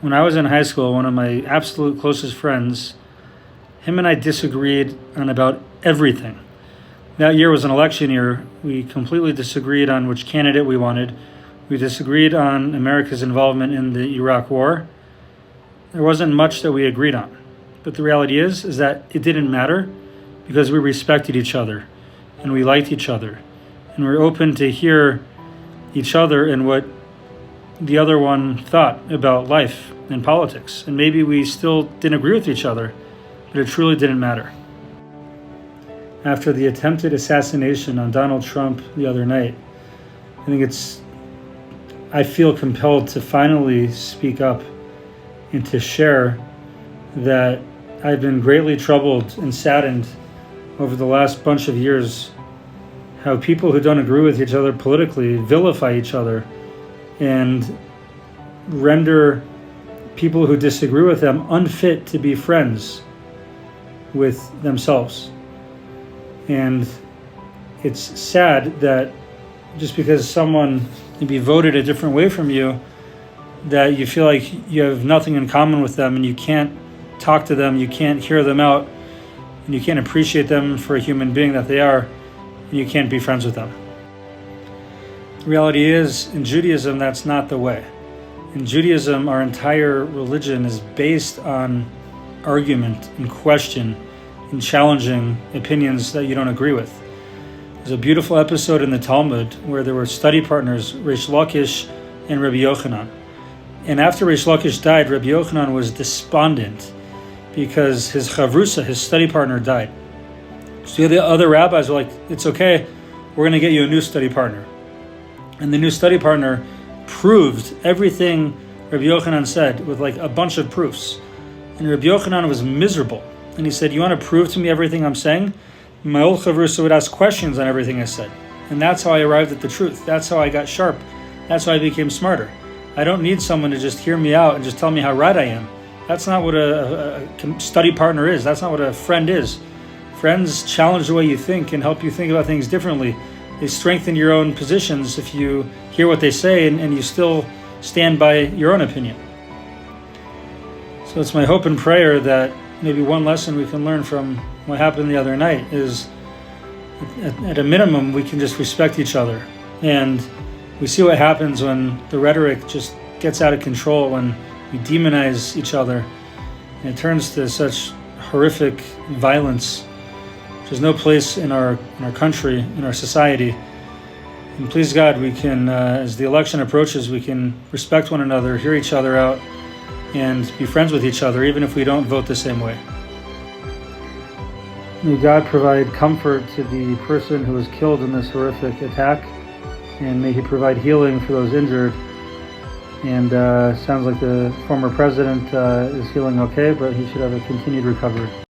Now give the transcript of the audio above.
when I was in high school, one of my absolute closest friends, him and I disagreed on about everything. That year was an election year. We completely disagreed on which candidate we wanted. We disagreed on America's involvement in the Iraq War. There wasn't much that we agreed on. But the reality is that it didn't matter because we respected each other and we liked each other. And we're open to hear each other and what the other one thought about life and politics. And maybe we still didn't agree with each other, but it truly didn't matter. After the attempted assassination on Donald Trump the other night, I feel compelled to finally speak up and to share that I've been greatly troubled and saddened over the last bunch of years how people who don't agree with each other politically vilify each other and render people who disagree with them unfit to be friends with themselves. And it's sad that just because someone maybe voted a different way from you, that you feel like you have nothing in common with them and you can't talk to them, you can't hear them out, and you can't appreciate them for a human being that they are, and you can't be friends with them. The reality is, in Judaism, that's not the way. In Judaism, our entire religion is based on argument and question and challenging opinions that you don't agree with. There's a beautiful episode in the Talmud where there were study partners, Reish Lakish and Rabbi Yochanan. And after Reish Lakish died, Rabbi Yochanan was despondent because his chavrusa, his study partner, died. So the other rabbis were like, it's okay, we're going to get you a new study partner. And the new study partner proved everything Rabbi Yochanan said with like a bunch of proofs. And Rabbi Yochanan was miserable. And he said, you want to prove to me everything I'm saying? My old chavrusa would ask questions on everything I said. And that's how I arrived at the truth. That's how I got sharp. That's how I became smarter. I don't need someone to just hear me out and just tell me how right I am. That's not what a study partner is. That's not what a friend is. Friends challenge the way you think and help you think about things differently. They strengthen your own positions if you hear what they say and you still stand by your own opinion. So it's my hope and prayer that maybe one lesson we can learn from what happened the other night is at a minimum we can just respect each other. And we see what happens when the rhetoric just gets out of control, when we demonize each other and it turns to such horrific violence. There's no place in our country, in our society. And please God, we can, as the election approaches, we can respect one another, hear each other out, and be friends with each other, even if we don't vote the same way. May God provide comfort to the person who was killed in this horrific attack, and may He provide healing for those injured. And sounds like the former president is healing okay, but he should have a continued recovery.